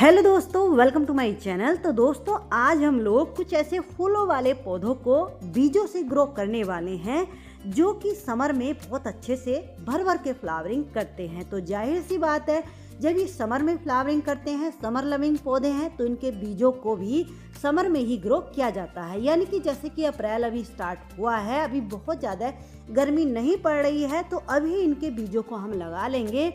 Hello दोस्तों, welcome to my channel. तो दोस्तों, आज हम लोग कुछ ऐसे फूलों वाले पौधों को बीजों से ग्रो करने वाले हैं जो कि समर में बहुत अच्छे से भर भर के फ्लावरिंग करते हैं। तो जाहिर सी बात है, जब ये समर में फ्लावरिंग करते हैं, समर लविंग पौधे हैं, तो इनके बीजों को भी समर में ही ग्रो किया जाता है। यानी कि जैसे कि अप्रैल अभी स्टार्ट हुआ है, अभी बहुत ज़्यादा गर्मी नहीं पड़ रही है, तो अभी इनके बीजों को हम लगा लेंगे।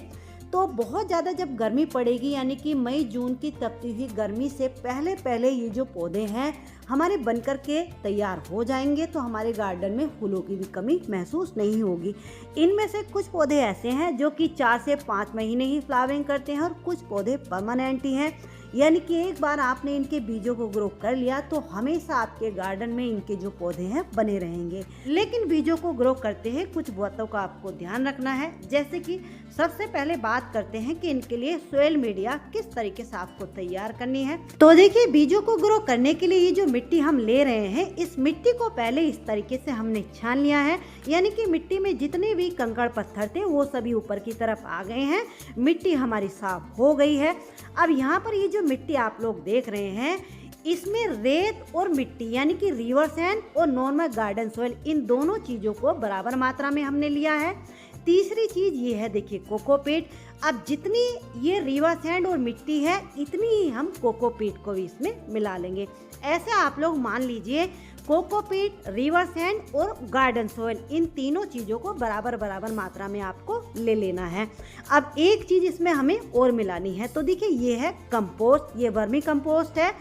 तो बहुत ज़्यादा जब गर्मी पड़ेगी, यानी कि मई जून की तपती हुई गर्मी से पहले पहले ये जो पौधे हैं हमारे बनकर के तैयार हो जाएंगे, तो हमारे गार्डन में फूलों की भी कमी महसूस नहीं होगी। इनमें से कुछ पौधे ऐसे हैं जो कि 4 से 5 महीने ही फ्लावरिंग करते हैं, और कुछ पौधे परमानेंट ही हैं, यानी कि एक बार आपने इनके बीजों को ग्रो कर लिया तो हमेशा आपके गार्डन में इनके जो पौधे हैं बने रहेंगे। लेकिन बीजों को ग्रो करते हैं कुछ बातों का आपको ध्यान रखना है। जैसे कि सबसे पहले बात करते हैं कि इनके लिए सोइल मीडिया किस तरीके से आपको तैयार करनी है। तो देखिए, बीजों को ग्रो करने के लिए ये जो मिट्टी हम ले रहे हैं, इस मिट्टी को पहले इस तरीके से हमने छान लिया है, यानी कि मिट्टी में जितने भी कंकड़ पत्थर थे वो सभी ऊपर की तरफ आ गए हैं। मिट्टी हमारी साफ हो गई है। अब यहाँ पर ये जो मिट्टी आप लोग देख रहे हैं, इसमें रेत और मिट्टी यानी कि रिवर सैंड और नॉर्मल गार्डन सॉइल, इन दोनों चीज़ों को बराबर मात्रा में हमने लिया है। तीसरी चीज़ ये है, देखिए, कोकोपीट। अब जितनी ये रिवर सैंड और मिट्टी है, इतनी ही हम कोकोपीट को भी इसमें मिला लेंगे। ऐसे आप लोग मान लीजिए, कोकोपीट, रिवर सैंड और गार्डन सॉइल, इन तीनों चीज़ों को बराबर बराबर मात्रा में आपको ले लेना है। अब एक चीज़ इसमें हमें और मिलानी है। तो देखिए, ये है कंपोस्ट, ये वर्मी कंपोस्ट है।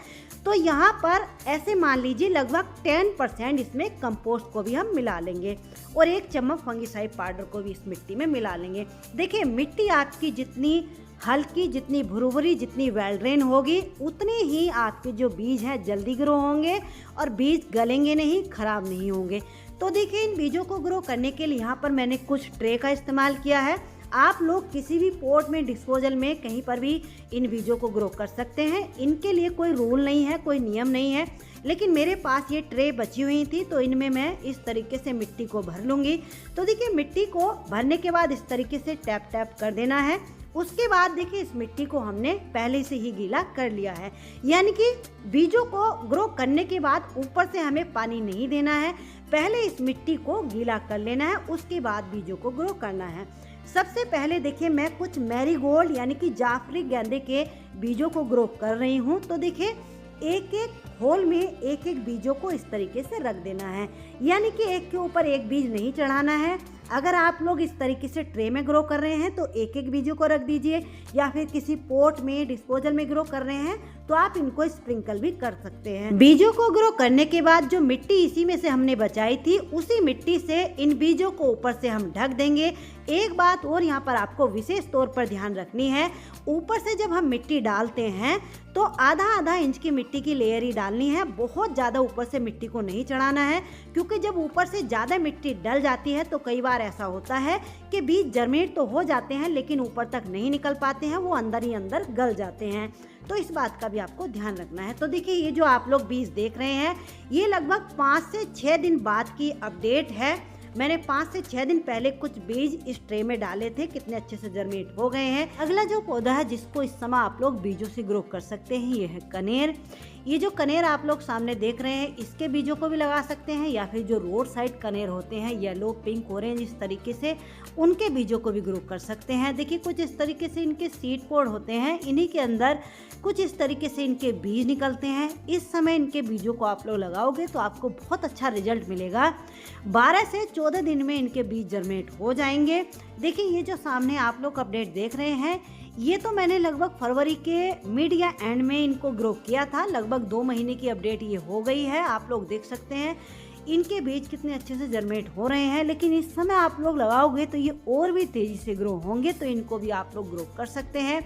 तो यहाँ पर ऐसे मान लीजिए लगभग 10% इसमें कंपोस्ट को भी हम मिला लेंगे, और 1 चम्मच फंगिसाइड पाउडर को भी इस मिट्टी में मिला लेंगे। देखिए, मिट्टी आपकी जितनी हल्की, जितनी भुरभुरी, जितनी वेल ड्रेन होगी, उतने ही आपके जो बीज हैं जल्दी ग्रो होंगे और बीज गलेंगे नहीं, खराब नहीं होंगे। तो देखिए, इन बीजों को ग्रो करने के लिए यहाँ पर मैंने कुछ ट्रे का इस्तेमाल किया है। आप लोग किसी भी पॉट में, डिस्पोजल में, कहीं पर भी इन बीजों को ग्रो कर सकते हैं। इनके लिए कोई रूल नहीं है, कोई नियम नहीं है, लेकिन मेरे पास ये ट्रे बची हुई थी, तो इनमें मैं इस तरीके से मिट्टी को भर लूँगी। तो देखिए, मिट्टी को भरने के बाद इस तरीके से टैप टैप कर देना है। उसके बाद देखिए, इस मिट्टी को हमने पहले से ही गीला कर लिया है, यानी कि बीजों को ग्रो करने के बाद ऊपर से हमें पानी नहीं देना है। पहले इस मिट्टी को गीला कर लेना है, उसके बाद बीजों को ग्रो करना है। सबसे पहले देखिए, मैं कुछ मैरीगोल्ड यानी कि जाफरी गेंदे के बीजों को ग्रो कर रही हूँ। तो देखिए, एक एक होल में एक एक बीजों को इस तरीके से रख देना है, यानी कि एक के ऊपर एक बीज नहीं चढ़ाना है। अगर आप लोग इस तरीके से ट्रे में ग्रो कर रहे हैं तो एक एक बीजों को रख दीजिए, या फिर किसी पॉट में, डिस्पोजल में ग्रो कर रहे हैं तो आप इनको स्प्रिंकल भी कर सकते हैं। बीजों को ग्रो करने के बाद जो मिट्टी इसी में से हमने बचाई थी, उसी मिट्टी से इन बीजों को ऊपर से हम ढक देंगे। एक बात और यहाँ पर आपको विशेष तौर पर ध्यान रखनी है, ऊपर से जब हम मिट्टी डालते हैं तो आधा आधा इंच की मिट्टी की लेयर ही डालनी है। बहुत ज़्यादा ऊपर से मिट्टी को नहीं चढ़ाना है, क्योंकि जब ऊपर से ज़्यादा मिट्टी डल जाती है तो कई बार ऐसा होता है कि बीज जर्मिनेट तो हो जाते हैं, लेकिन ऊपर तक नहीं निकल पाते हैं, वो अंदर ही अंदर गल जाते हैं। तो इस बात का भी आपको ध्यान रखना है। तो देखिए, ये जो आप लोग बीज देख रहे हैं, ये लगभग 5 से 6 दिन बाद की अपडेट है। मैंने 5 से 6 दिन पहले कुछ बीज इस ट्रे में डाले थे, कितने अच्छे से जर्मिनेट हो गए हैं। अगला जो पौधा है जिसको इस समय आप लोग बीजों से ग्रो कर सकते हैं, ये है कनेर। ये जो कनेर आप लोग सामने देख रहे हैं, इसके बीजों को भी लगा सकते हैं, या फिर जो रोड साइड कनेर होते हैं, येलो, पिंक, ऑरेंज, इस तरीके से उनके बीजों को भी ग्रो कर सकते हैं। देखिए, कुछ इस तरीके से इनके सीड पोड होते हैं, इन्हीं के अंदर कुछ इस तरीके से इनके बीज निकलते हैं। इस समय इनके बीजों को आप लोग लगाओगे तो आपको बहुत अच्छा रिजल्ट मिलेगा। 12 से 14 दिन में इनके बीज जर्मिनेट हो जाएंगे। देखिए, ये जो सामने आप लोग अपडेट देख रहे हैं, ये तो मैंने लगभग फरवरी के मिड या एंड में इनको ग्रो किया था। लगभग 2 महीने की अपडेट ये हो गई है। आप लोग देख सकते हैं इनके बीज कितने अच्छे से जर्मिनेट हो रहे हैं। लेकिन इस समय आप लोग लगाओगे तो ये और भी तेज़ी से ग्रो होंगे, तो इनको भी आप लोग ग्रो कर सकते हैं।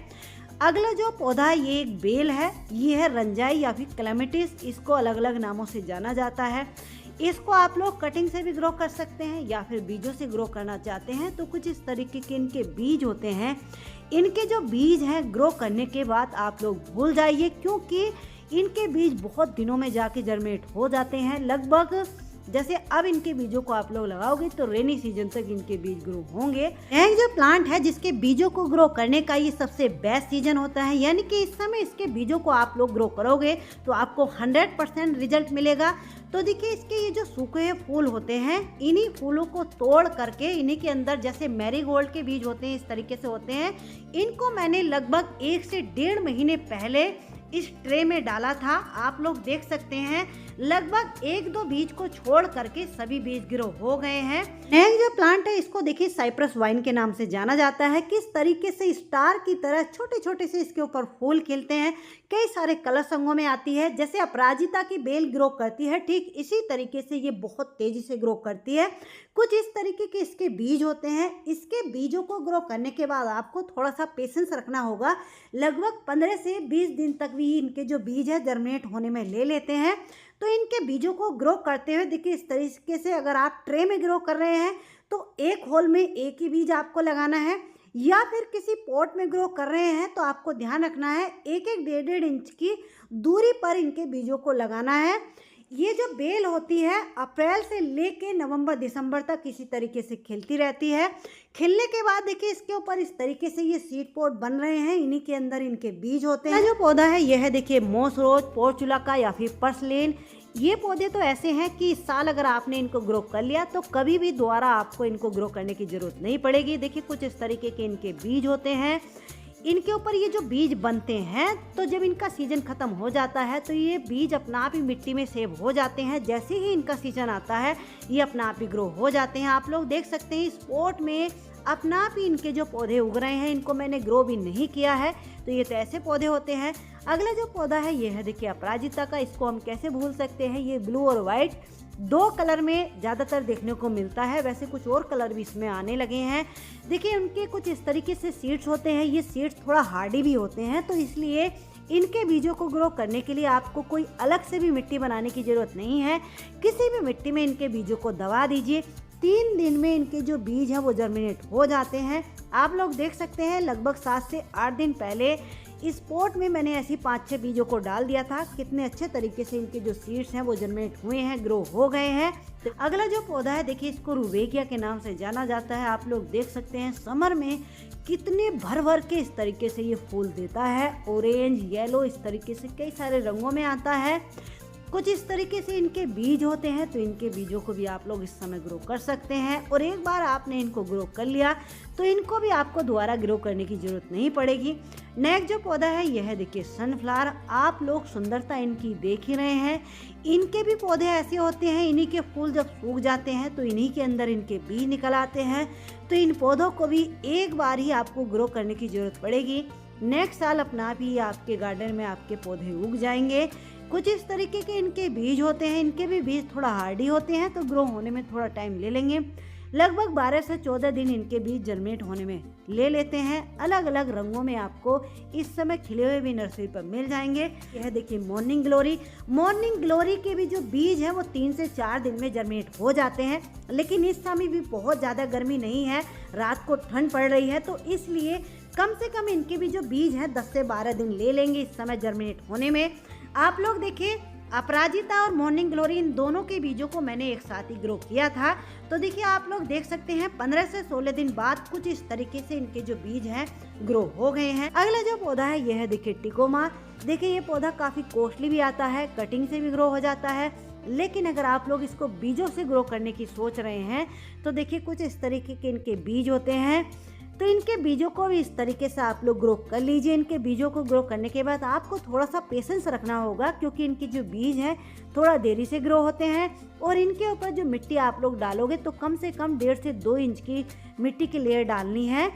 अगला जो पौधा है, ये एक बेल है। ये है रंजाई या फिर क्लेमेटिस, इसको अलग अलग नामों से जाना जाता है। इसको आप लोग कटिंग से भी ग्रो कर सकते हैं, या फिर बीजों से ग्रो करना चाहते हैं तो कुछ इस तरीके के इनके बीज होते हैं। इनके जो बीज हैं, ग्रो करने के बाद आप लोग भूल जाइए, क्योंकि इनके बीज बहुत दिनों में जाके जर्मिनेट हो जाते हैं। लगभग जैसे अब इनके बीजों को आप लोग लगाओगे तो रेनी सीजन तक इनके बीज ग्रो होंगे। एक जो प्लांट है जिसके बीजों को ग्रो करने का ये सबसे बेस्ट सीजन होता है, यानी कि इस समय इसके बीजों को आप लोग ग्रो करोगे तो आपको 100% रिजल्ट मिलेगा। तो देखिए इसके ये जो सूखे हुए फूल होते हैं, इन्हीं फूलों को तोड़ करके इन्हीं के अंदर जैसे मैरीगोल्ड के बीज होते हैं इस तरीके से होते हैं, इनको मैंने लगभग 1 से 1.5 महीने पहले इस ट्रे में डाला था। आप लोग देख सकते हैं लगभग 1-2 बीज को छोड़ करके सभी बीज ग्रो हो गए हैं। नेक्स्ट जो प्लांट है इसको देखिए साइप्रस वाइन के नाम से जाना जाता है। किस तरीके से स्टार की तरह छोटे छोटे से इसके ऊपर फूल खिलते हैं, कई सारे कलर संगों में आती है। जैसे अपराजिता की बेल ग्रो करती है ठीक इसी तरीके से ये बहुत तेजी से ग्रो करती है। कुछ इस तरीके के इसके बीज होते हैं। इसके बीजों को ग्रो करने के बाद आपको थोड़ा सा पेशेंस रखना होगा। लगभग 15 से 20 दिन तक भी इनके जो बीज है जर्मिनेट होने में ले लेते हैं। तो इनके बीजों को ग्रो करते हुए देखिए इस तरीके से अगर आप ट्रे में ग्रो कर रहे हैं तो एक होल में एक ही बीज आपको लगाना है, या फिर किसी पॉट में ग्रो कर रहे हैं तो आपको ध्यान रखना है 1-1, 1.5 इंच की दूरी पर इनके बीजों को लगाना है। ये जो बेल होती है अप्रैल से लेके नवंबर दिसंबर तक इसी तरीके से खिलती रहती है। खिलने के बाद देखिए इसके ऊपर इस तरीके से ये सीड पॉट बन रहे हैं, इन्हीं के अंदर इनके बीज होते हैं। जो पौधा है यह है देखिए मॉस रोज, पोर्चुलाका या फिर पर्सलेन। ये पौधे तो ऐसे हैं कि इस साल अगर आपने इनको ग्रो कर लिया तो कभी भी दोबारा आपको इनको ग्रो करने की जरूरत नहीं पड़ेगी। देखिए कुछ इस तरीके के इनके बीज होते हैं। इनके ऊपर ये जो बीज बनते हैं तो जब इनका सीजन खत्म हो जाता है तो ये बीज अपना आप ही मिट्टी में सेव हो जाते हैं। जैसे ही इनका सीजन आता है ये अपना आप ही ग्रो हो जाते हैं। आप लोग देख सकते हैं इस पॉट में अपना आप ही इनके जो पौधे उग रहे हैं, इनको मैंने ग्रो भी नहीं किया है। तो ये तो ऐसे पौधे होते हैं। अगला जो पौधा है ये है देखिए अपराजिता का। इसको हम कैसे भूल सकते हैं, ये ब्लू और वाइट 2 कलर में ज़्यादातर देखने को मिलता है। वैसे कुछ और कलर भी इसमें आने लगे हैं। देखिए उनके कुछ इस तरीके से सीड्स होते हैं। ये सीड्स थोड़ा हार्डी भी होते हैं, तो इसलिए इनके बीजों को ग्रो करने के लिए आपको कोई अलग से भी मिट्टी बनाने की ज़रूरत नहीं है। किसी भी मिट्टी में इनके बीजों को दबा दीजिए, 3 दिन में इनके जो बीज हैं वो जर्मिनेट हो जाते हैं। आप लोग देख सकते हैं लगभग 7 से 8 दिन पहले इस पॉट में मैंने ऐसी 5-6 बीजों को डाल दिया था। कितने अच्छे तरीके से इनके जो सीड्स हैं वो जर्मिनेट हुए हैं, ग्रो हो गए हैं। तो अगला जो पौधा है देखिए इसको रुबेकिया के नाम से जाना जाता है। आप लोग देख सकते हैं समर में कितने भर भर के इस तरीके से ये फूल देता है। ऑरेंज, येलो, इस तरीके से कई सारे रंगों में आता है। कुछ इस तरीके से इनके बीज होते हैं, तो इनके बीजों को भी आप लोग इस समय ग्रो कर सकते हैं। और एक बार आपने इनको ग्रो कर लिया तो इनको भी आपको दोबारा ग्रो करने की जरूरत नहीं पड़ेगी। नेक्स्ट जो पौधा है यह है देखिए सनफ्लावर। आप लोग सुंदरता इनकी देख ही रहे हैं। इनके भी पौधे ऐसे होते हैं, इन्हीं के फूल जब सूख जाते हैं तो इन्हीं के अंदर इनके बीज निकल आते हैं। तो इन पौधों को भी एक बार ही आपको ग्रो करने की जरूरत पड़ेगी। नेक्स्ट साल अपना आप ही आपके गार्डन में आपके पौधे उग जाएंगे। कुछ इस तरीके के इनके बीज होते हैं। इनके भी बीज थोड़ा हार्डी होते हैं, तो ग्रो होने में थोड़ा टाइम ले लेंगे। लगभग 12 से 14 दिन इनके बीज जर्मिनेट होने में ले लेते हैं। अलग अलग रंगों में आपको इस समय खिले हुए भी नर्सरी पर मिल जाएंगे। यह देखिए मॉर्निंग ग्लोरी। मॉर्निंग ग्लोरी के भी जो बीज हैं वो 3 से 4 दिन में जर्मिनेट हो जाते हैं। लेकिन इस समय भी बहुत ज़्यादा गर्मी नहीं है, रात को ठंड पड़ रही है, तो इसलिए कम से कम इनके भी जो बीज हैं 10 से 12 दिन ले लेंगे इस समय जर्मिनेट होने में। आप लोग देखिए अपराजिता और मॉर्निंग ग्लोरी इन दोनों के बीजों को मैंने एक साथ ही ग्रो किया था। तो देखिए आप लोग देख सकते हैं 15 से 16 दिन बाद कुछ इस तरीके से इनके जो बीज हैं ग्रो हो गए हैं। अगला जो पौधा है यह है देखिए टिकोमा। देखिए ये पौधा काफ़ी कॉस्टली भी आता है, कटिंग से भी ग्रो हो जाता है। लेकिन अगर आप लोग इसको बीजों से ग्रो करने की सोच रहे हैं तो देखिए कुछ इस तरीके के इनके बीज होते हैं। तो इनके बीजों को भी इस तरीके से आप लोग ग्रो कर लीजिए। इनके बीजों को ग्रो करने के बाद आपको थोड़ा सा पेशेंस रखना होगा, क्योंकि इनके जो बीज हैं थोड़ा देरी से ग्रो होते हैं। और इनके ऊपर जो मिट्टी आप लोग डालोगे तो कम से कम 1.5 से 2 इंच की मिट्टी की लेयर डालनी है।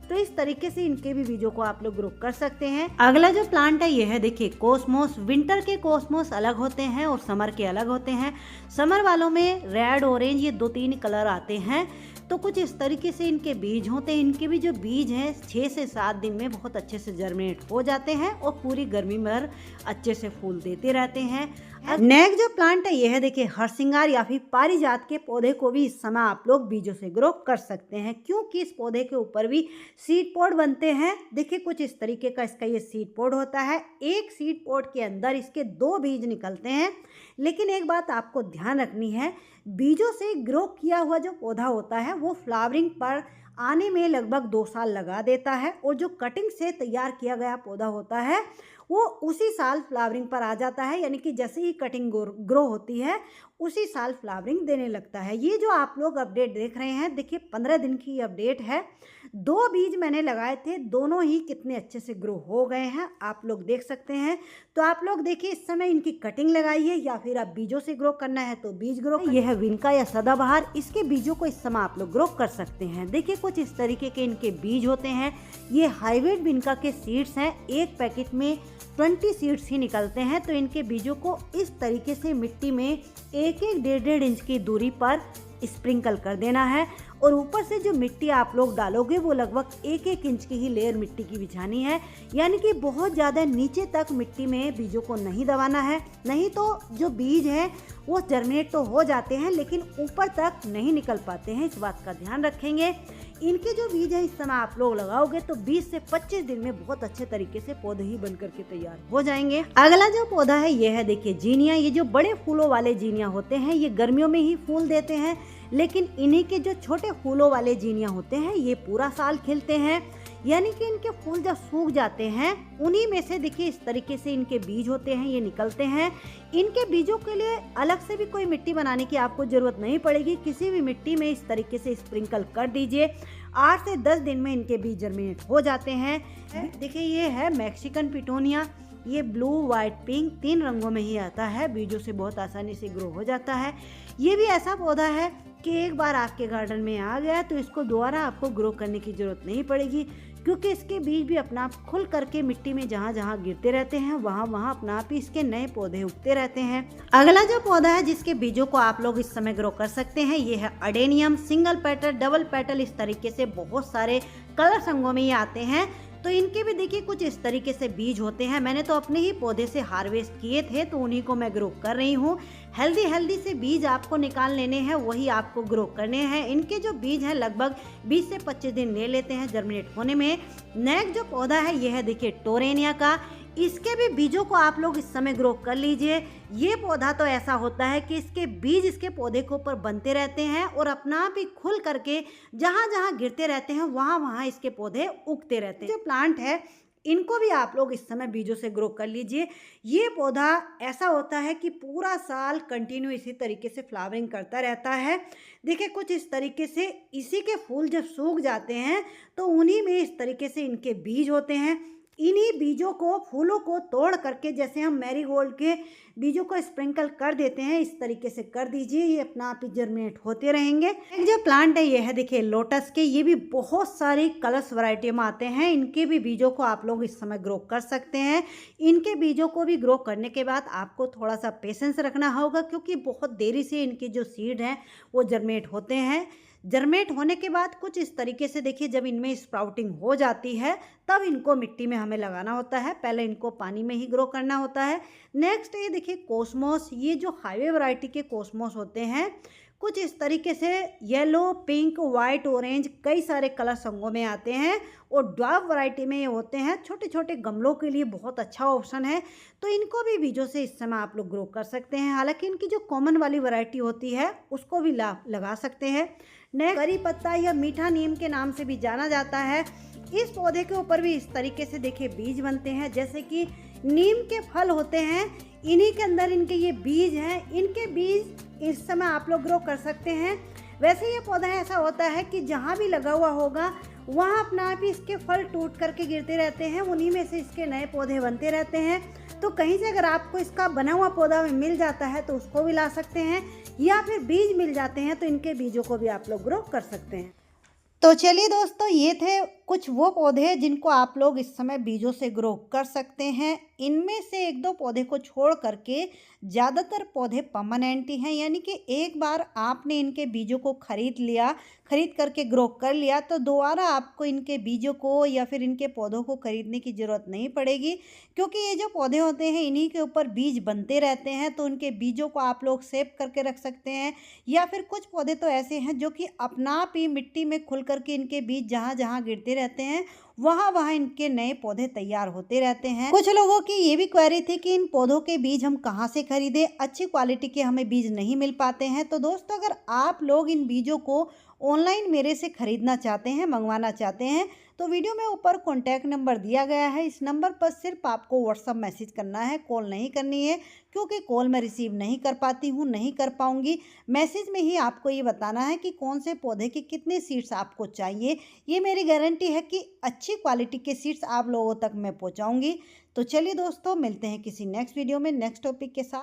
तो इस तरीके से इनके भी बीजों को आप लोग ग्रो कर सकते हैं। अगला जो प्लांट है यह है देखिए कॉस्मोस। विंटर के कॉस्मोस अलग होते हैं और समर के अलग होते हैं। समर वालों में रेड, ऑरेंज, ये 2-3 कलर आते हैं। तो कुछ इस तरीके से इनके बीज होते हैं। इनके भी जो बीज हैं 6 से 7 दिन में बहुत अच्छे से जर्मिनेट हो जाते हैं और पूरी गर्मी भर अच्छे से फूल देते रहते हैं। नेक्स्ट जो प्लांट है यह है देखिए हरसिंगार या फिर पारिजात के पौधे को भी इस समय आप लोग बीजों से ग्रो कर सकते हैं, क्योंकि इस पौधे के ऊपर भी सीड पॉड बनते हैं। देखिए कुछ इस तरीके का इसका ये सीड पॉड होता है। एक सीड पॉड के अंदर इसके 2 बीज निकलते हैं। लेकिन एक बात आपको ध्यान रखनी है, बीजों से ग्रो किया हुआ जो पौधा होता है वो फ्लावरिंग पर आने में लगभग 2 साल लगा देता है, और जो कटिंग से तैयार किया गया पौधा होता है वो उसी साल फ्लावरिंग पर आ जाता है, यानी कि जैसे ही कटिंग ग्रो होती है उसी साल फ्लावरिंग देने लगता है। ये जो आप लोग अपडेट देख रहे हैं, देखिए 15 दिन की अपडेट है। 2 बीज मैंने लगाए थे, दोनों ही कितने अच्छे से ग्रो हो गए हैं, आप लोग देख सकते हैं। तो आप लोग देखिए, इस समय इनकी कटिंग लगाई है, या फिर आप बीजों से ग्रो करना है तो बीज ग्रो। ये है विनका या सदाबहार, इसके बीजों को इस समय आप लोग ग्रो कर सकते हैं। देखिए कुछ इस तरीके के इनके बीज होते हैं। ये हाइब्रिड विनका के सीड्स हैं, एक पैकेट में 20 सीड्स ही निकलते हैं। तो इनके बीजों को इस तरीके से मिट्टी में 1-1, 1.5 इंच की दूरी पर स्प्रिंकल कर देना है, और ऊपर से जो मिट्टी आप लोग डालोगे वो लगभग 1-1 इंच की ही लेयर मिट्टी की बिछानी है, यानी कि बहुत ज़्यादा नीचे तक मिट्टी में बीजों को नहीं दबाना है, नहीं तो जो बीज हैं वो जर्मिनेट तो हो जाते हैं लेकिन ऊपर तक नहीं निकल पाते हैं। इस बात का ध्यान रखेंगे। इनके जो बीज हैं इस समय आप लोग लगाओगे तो 20 से 25 दिन में बहुत अच्छे तरीके से पौधे ही बन करके तैयार हो जाएंगे। अगला जो पौधा है ये है, देखिए जीनिया। ये जो बड़े फूलों वाले जीनिया होते हैं ये गर्मियों में ही फूल देते हैं, लेकिन इन्हीं के जो छोटे फूलों वाले जीनिया होते हैं ये पूरा साल खिलते हैं, यानी कि इनके फूल जब सूख जाते हैं उन्हीं में से देखिए इस तरीके से इनके बीज होते हैं, ये निकलते हैं। इनके बीजों के लिए अलग से भी कोई मिट्टी बनाने की आपको ज़रूरत नहीं पड़ेगी, किसी भी मिट्टी में इस तरीके से स्प्रिंकल कर दीजिए। 8 से 10 दिन में इनके बीज जर्मिनेट हो जाते हैं। देखिए ये है मैक्सिकन पिटोनिया। ये ब्लू, वाइट, पिंक 3 रंगों में ही आता है, बीजों से बहुत आसानी से ग्रो हो जाता है। ये भी ऐसा पौधा है कि एक बार आपके गार्डन में आ गया तो इसको दोबारा आपको ग्रो करने की ज़रूरत नहीं पड़ेगी, क्योंकि इसके बीज भी अपना आप खुल करके मिट्टी में जहाँ जहाँ गिरते रहते हैं वहाँ वहाँ अपना आप ही इसके नए पौधे उगते रहते हैं। अगला जो पौधा है जिसके बीजों को आप लोग इस समय ग्रो कर सकते हैं ये है adenium. Single petal, double petal, इस तरीके से बहुत सारे कलर संगों में ये आते हैं। तो इनके भी देखिए कुछ इस तरीके से बीज होते हैं। मैंने तो अपने ही पौधे से हार्वेस्ट किए थे तो उन्हीं को मैं ग्रो कर रही हूँ। हेल्दी से बीज आपको निकाल लेने हैं, वही आपको ग्रो करने हैं। इनके जो बीज हैं लगभग 20 से 25 दिन ले लेते हैं जर्मिनेट होने में। नेक्स्ट जो पौधा है यह है देखिए टोरेनिया का। इसके भी बीजों को आप लोग इस समय ग्रो कर लीजिए। ये पौधा तो ऐसा होता है कि इसके बीज इसके पौधे के ऊपर बनते रहते हैं और अपना आप ही खुल करके जहाँ जहाँ गिरते रहते हैं वहाँ वहाँ इसके पौधे उगते रहते हैं। जो प्लांट है इनको भी आप लोग इस समय बीजों से ग्रो कर लीजिए। ये पौधा ऐसा होता है कि पूरा साल कंटिन्यू इसी तरीके से फ्लावरिंग करता रहता है। देखिए कुछ इस तरीके से इसी के फूल जब सूख जाते हैं तो उन्हीं में इस तरीके से इनके बीज होते हैं। इन्हीं बीजों को, फूलों को तोड़ करके जैसे हम मैरीगोल्ड के बीजों को स्प्रिंकल कर देते हैं इस तरीके से कर दीजिए, ये अपना आप ही जर्मिनेट होते रहेंगे। एक जो प्लांट है ये है देखिए लोटस के। ये भी बहुत सारी कलर्स वैरायटी में आते हैं। इनके भी बीजों को आप लोग इस समय ग्रो कर सकते हैं। इनके बीजों को भी ग्रो करने के बाद आपको थोड़ा सा पेशेंस रखना होगा, क्योंकि बहुत देरी से इनके जो सीड हैं वो जर्मिनेट होते हैं। जर्मिनेट होने के बाद कुछ इस तरीके से देखिए जब इनमें स्प्राउटिंग हो जाती है तब इनको मिट्टी में हमें लगाना होता है। पहले इनको पानी में ही ग्रो करना होता है। नेक्स्ट ये देखिए कोस्मोस। ये जो हाईवे वैरायटी के कोस्मोस होते हैं कुछ इस तरीके से येलो, पिंक, वाइट, ऑरेंज कई सारे कलर संगों में आते हैं, और ड्वार्फ वैरायटी में ये होते हैं। छोटे छोटे गमलों के लिए बहुत अच्छा ऑप्शन है। तो इनको भी बीजों से इस समय आप लोग ग्रो कर सकते हैं। हालांकि इनकी जो कॉमन वाली वैरायटी होती है उसको भी लगा सकते हैं। नेक्स्ट करी पत्ता या मीठा नीम के नाम से भी जाना जाता है। इस पौधे के ऊपर भी इस तरीके से देखिए बीज बनते हैं। जैसे कि नीम के फल होते हैं, इन्हीं के अंदर इनके ये बीज हैं। इनके बीज इस समय आप लोग ग्रो कर सकते हैं। वैसे ये पौधा ऐसा होता है कि जहाँ भी लगा हुआ होगा वहाँ अपना आप ही इसके फल टूट करके गिरते रहते हैं, उन्हीं में से इसके नए पौधे बनते रहते हैं। तो कहीं से अगर आपको इसका बना हुआ पौधा मिल जाता है तो उसको भी ला सकते हैं, या फिर बीज मिल जाते हैं तो इनके बीजों को भी आप लोग ग्रो कर सकते हैं। तो चलिए दोस्तों, ये थे कुछ वो पौधे जिनको आप लोग इस समय बीजों से ग्रो कर सकते हैं। इनमें से 1-2 पौधे को छोड़ करके ज़्यादातर पौधे परमानेंट ही हैं, यानी कि एक बार आपने इनके बीजों को खरीद करके ग्रो कर लिया तो दोबारा आपको इनके बीजों को या फिर इनके पौधों को खरीदने की ज़रूरत नहीं पड़ेगी, क्योंकि ये जो पौधे होते हैं इन्हीं के ऊपर बीज बनते रहते हैं। तो उनके बीजों को आप लोग सेव करके रख सकते हैं, या फिर कुछ पौधे तो ऐसे हैं जो कि अपना आप ही मिट्टी में खुल करके इनके बीज जहाँ जहाँ गिरते रहते हैं वहाँ वहाँ इनके नए पौधे तैयार होते रहते हैं। कुछ लोगों की ये भी क्वेरी थी कि इन पौधों के बीज हम कहाँ से खरीदें, अच्छी क्वालिटी के हमें बीज नहीं मिल पाते हैं। तो दोस्तों, अगर आप लोग इन बीजों को ऑनलाइन मेरे से खरीदना चाहते हैं, मंगवाना चाहते हैं, तो वीडियो में ऊपर कॉन्टैक्ट नंबर दिया गया है। इस नंबर पर सिर्फ आपको व्हाट्सअप मैसेज करना है, कॉल नहीं करनी है, क्योंकि कॉल मैं रिसीव नहीं कर पाती हूँ, नहीं कर पाऊँगी। मैसेज में ही आपको ये बताना है कि कौन से पौधे के कितने सीड्स आपको चाहिए। ये मेरी गारंटी है कि अच्छी क्वालिटी के सीड्स आप लोगों तक मैं पहुँचाऊँगी। तो चलिए दोस्तों, मिलते हैं किसी नेक्स्ट वीडियो में नेक्स्ट टॉपिक के साथ।